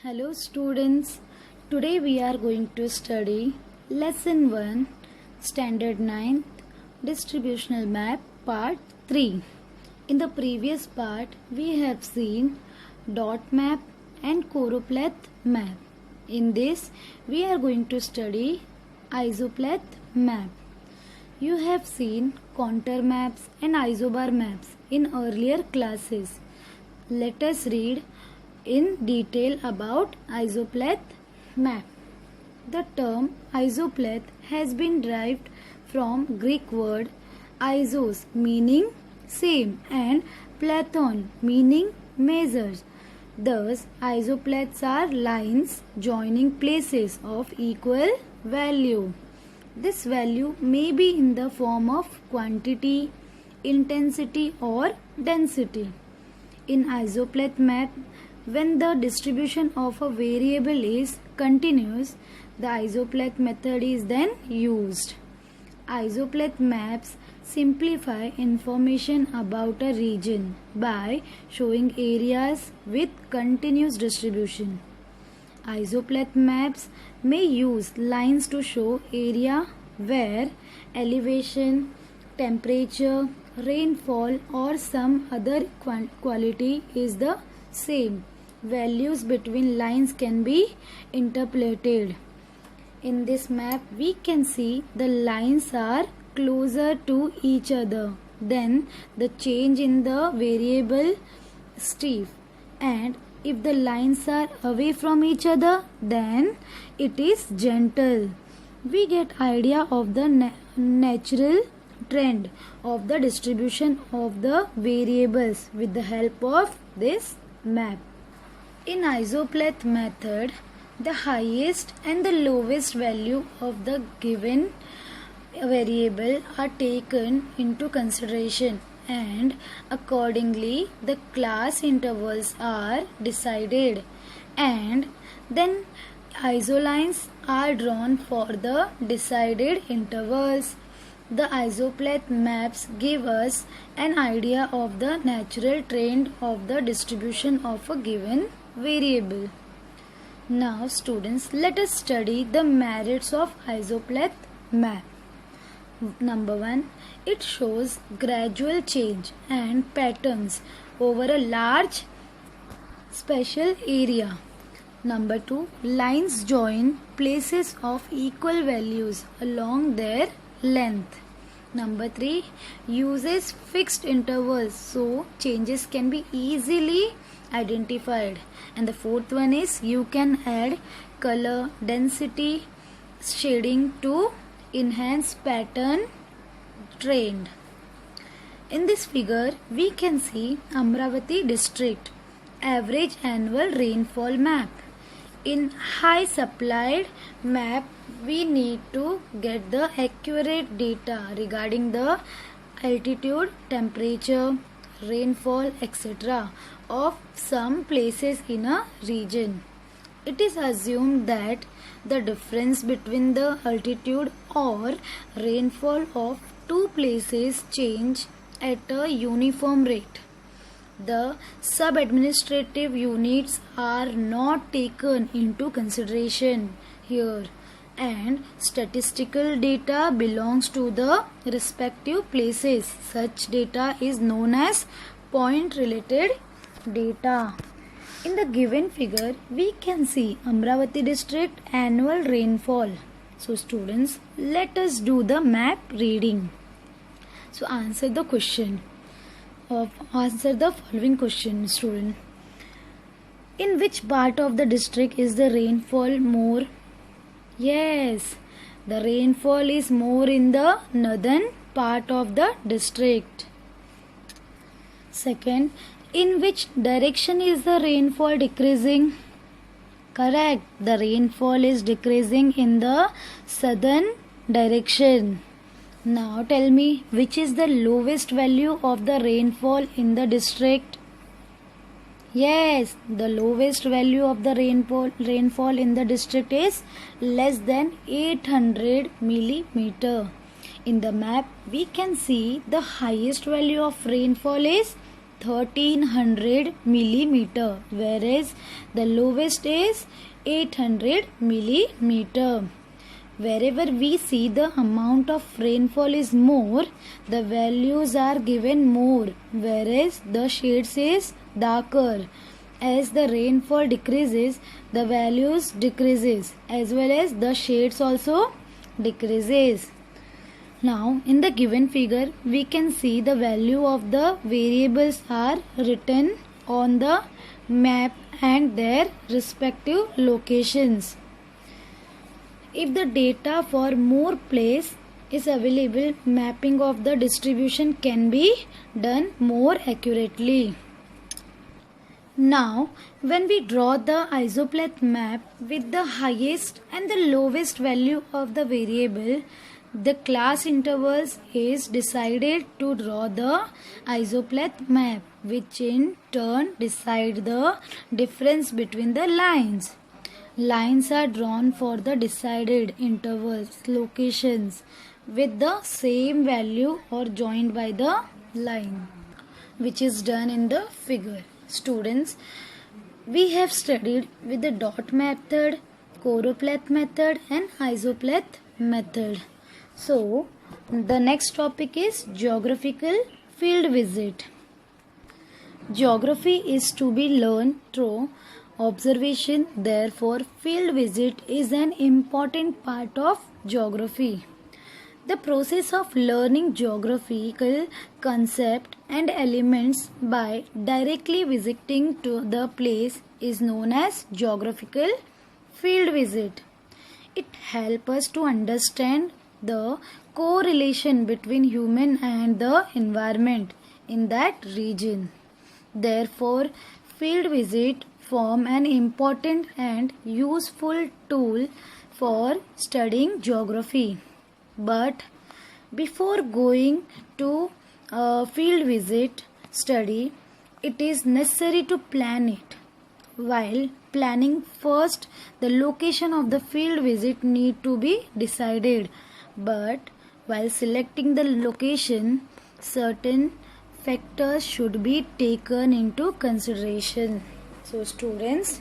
Hello students, today we are going to study Lesson 1, Standard 9th, Distributional Map Part 3. In the previous part, we have seen dot map and choropleth map. In this, we are going to study isopleth map. You have seen contour maps and isobar maps in earlier classes. Let us read in detail about isopleth map. The term isopleth has been derived from Greek word isos meaning same and plethon meaning measures. Thus, isopleths are lines joining places of equal value. This value may be in the form of quantity, intensity or density. In isopleth map, when the distribution of a variable is continuous, the isopleth method is then used. Isopleth maps simplify information about a region by showing areas with continuous distribution. Isopleth maps may use lines to show area where elevation, temperature, rainfall or some other quality is the same. Values between lines can be interpolated. In this map, we can see the lines are closer to each other. Then the change in the variable steep, and if the lines are away from each other, then it is gentle. We get idea of the natural trend of the distribution of the variables with the help of this map. In isopleth method, the highest and the lowest value of the given variable are taken into consideration, and accordingly the class intervals are decided, and then isolines are drawn for the decided intervals. The isopleth maps give us an idea of the natural trend of the distribution of a given variable. Now students, let us study the merits of isopleth map. Number 1, it shows gradual change and patterns over a large spatial area. Number 2, lines join places of equal values along their length. Number 3, uses fixed intervals so changes can be easily identified. And the fourth one is you can add color, density, shading to enhance pattern trend. In this figure, we can see Amravati district average annual rainfall map. In high supplied map, we need to get the accurate data regarding the altitude, temperature, rainfall, etc. of some places in a region. It is assumed that the difference between the altitude or rainfall of two places change at a uniform rate. The sub-administrative units are not taken into consideration here, and statistical data belongs to the respective places. Such data is known as point-related data. In the given figure, we can see Amravati district annual rainfall. So students, let us do the map reading. So answer the following question, student. In which part of the district is the rainfall more? Yes, the rainfall is more in the northern part of the district. Second, in which direction is the rainfall decreasing? Correct, the rainfall is decreasing in the southern direction. Now tell me, which is the lowest value of the rainfall in the district? Yes, the lowest value of the rainfall in the district is less than 800 millimeter. In the map, we can see the highest value of rainfall is 1300 millimeter, whereas the lowest is 800 millimeter. Wherever we see the amount of rainfall is more, the values are given more, whereas the shades is darker. As the rainfall decreases, the values decreases, as well as the shades also decreases. Now in the given figure we can see the value of the variables are written on the map and their respective locations. If the data for more place is available, mapping of the distribution can be done more accurately. Now, when we draw the isopleth map with the highest and the lowest value of the variable, the class intervals is decided to draw the isopleth map, which in turn decide the difference between the lines. Lines are drawn for the decided intervals, locations with the same value or joined by the line, which is done in the figure. Students, we have studied with the dot method, choropleth method and isopleth method. So, the next topic is geographical field visit. Geography is to be learned through observation, therefore field visit is an important part of geography. The process of learning geographical concept and elements by directly visiting to the place is known as geographical field visit. It helps us to understand the correlation between human and the environment in that region. Therefore, field visit form an important and useful tool for studying geography. But before going to a field visit study, it is necessary to plan it. While planning, first the location of the field visit need to be decided. But while selecting the location, certain factors should be taken into consideration. So students,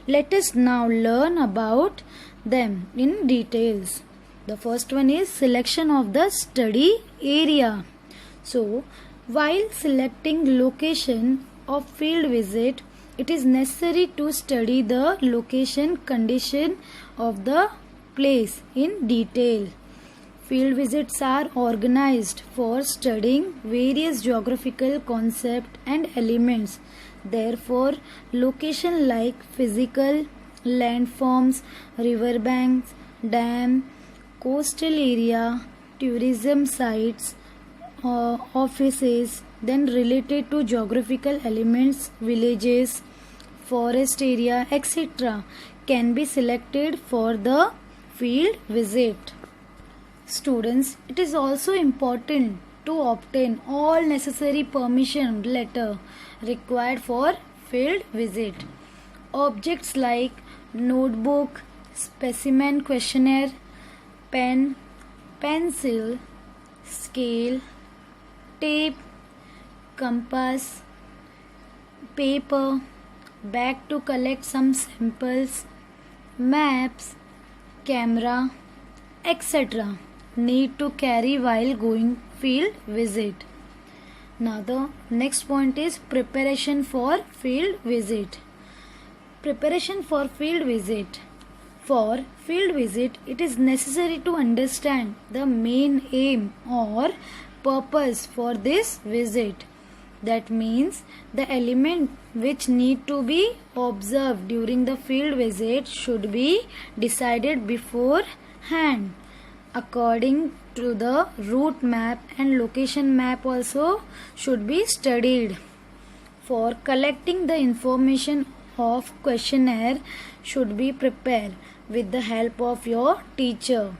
let us now learn about them in details. The first one is selection of the study area. So, while selecting location of field visit, it is necessary to study the location condition of the place in detail. Field visits are organized for studying various geographical concepts and elements. Therefore, location like physical landforms, riverbanks, dam, coastal area, tourism sites, offices, then related to geographical elements, villages, forest area, etc. can be selected for the field visit. Students, it is also important to obtain all necessary permission letter required for field visit. Objects like notebook, specimen questionnaire, pen, pencil, scale, tape, compass, paper, bag to collect some samples, maps, camera, etc. need to carry while going field visit. Now the next point is preparation for field visit. Preparation for field visit. For field visit, it is necessary to understand the main aim or purpose for this visit. That means the element which need to be observed during the field visit should be decided beforehand. According to the route map and location map also should be studied. For collecting the information of questionnaire should be prepared with the help of your teacher.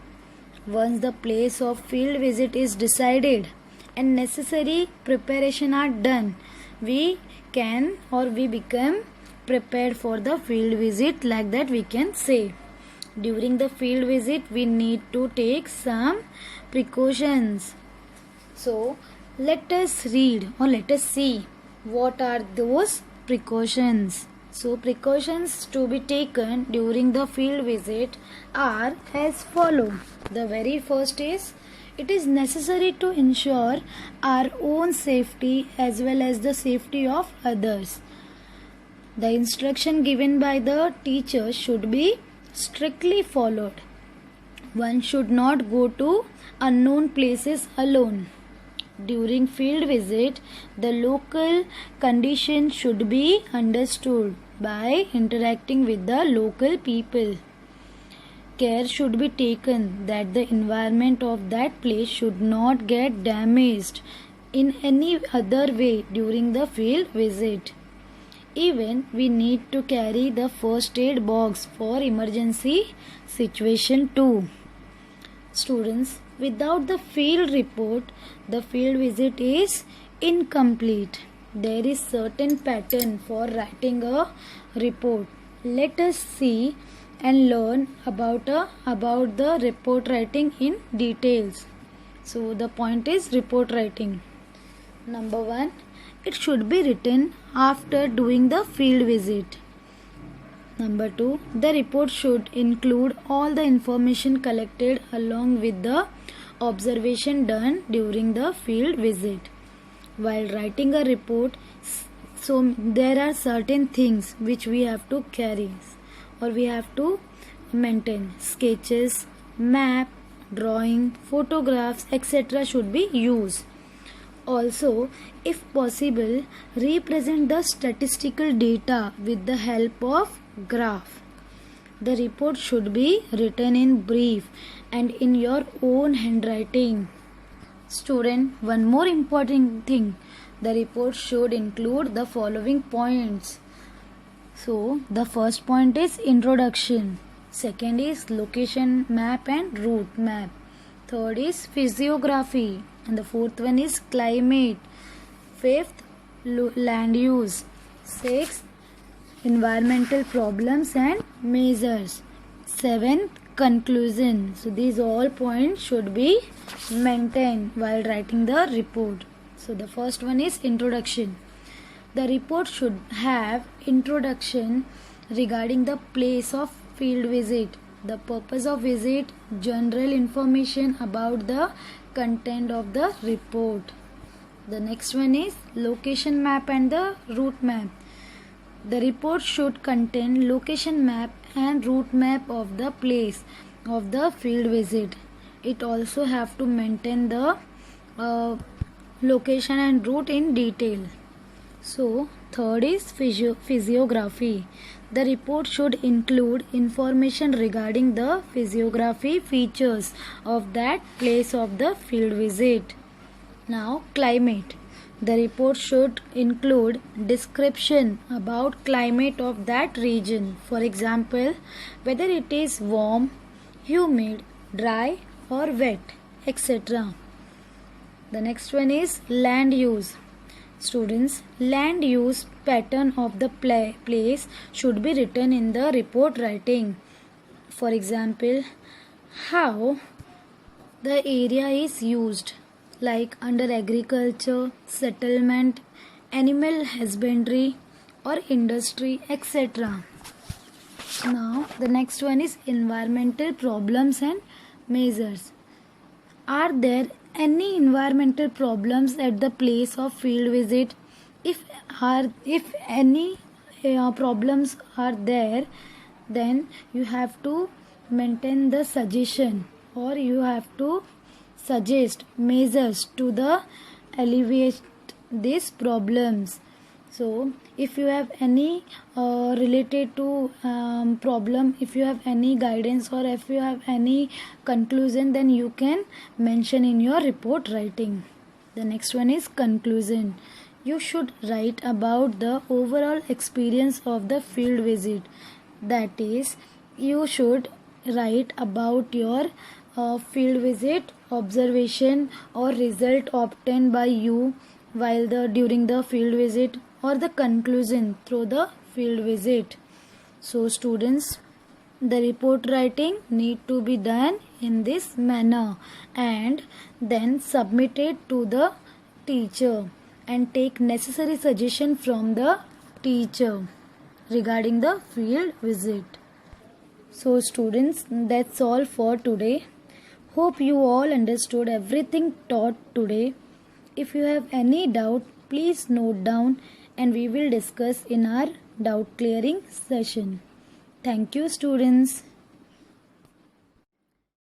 Once the place of field visit is decided and necessary preparation are done, we can or we become prepared for the field visit, like that we can say. During the field visit we need to take some precautions. So let us read or let us see What are those precautions? So precautions to be taken during the field visit are as follow. The very first is it is necessary to ensure our own safety as well as the safety of others. The instruction given by the teacher should be strictly followed. One should not go to unknown places alone. During field visit, the local condition should be understood by interacting with the local people. Care should be taken that the environment of that place should not get damaged in any other way during the field visit. Even we need to carry the first aid box for emergency situation too. Students, without the field report, the field visit is incomplete. There is certain pattern for writing a report. Let us see and learn about the report writing in details. So the point is report writing. Number 1, it should be written after doing the field visit. Number 2, the report should include all the information collected along with the observation done during the field visit. While writing a report, so there are certain things which we have to carry or we have to maintain. Sketches, map, drawing, photographs, etc. should be used. Also, if possible, represent the statistical data with the help of graph. The report should be written in brief and in your own handwriting. Student, one more important thing, the report should include the following points. So, the first point is introduction. Second is location map and route map. Third is physiography. And the fourth one is climate. Fifth, land use. Sixth, environmental problems and measures. Seventh, conclusion. So these all points should be maintained while writing the report. So the first one is introduction. The report should have introduction regarding the place of field visit, the purpose of visit, general information about the content of the report. The next one is location map and the route map. The report should contain location map and route map of the place of the field visit. It also have to maintain the location and route in detail. So third is physiography. The report should include information regarding the physiography features of that place of the field visit. Now climate. The report should include description about climate of that region. For example, whether it is warm, humid, dry or wet, etc. The next one is land use. Students, land use pattern of the place should be written in the report writing. For example, how the area is used, like under agriculture, settlement, animal husbandry or industry, etc. Now the next one is environmental problems and measures. Are there any environmental problems at the place of field visit? If any problems are there, then you have to maintain the suggestion or you have to suggest measures to the alleviate these problems. So if you have any related to problem, if you have any guidance or if you have any conclusion, then you can mention in your report writing. The next one is conclusion. You should write about the overall experience of the field visit. That is, you should write about your field visit observation or result obtained by you while during the field visit, or the conclusion through the field visit. So students, the report writing need to be done in this manner and then submitted to the teacher. and take necessary suggestion from the teacher regarding the field visit. So students, that's all for today. Hope you all understood everything taught today. If you have any doubt, please note down and we will discuss in our doubt clearing session. Thank you students.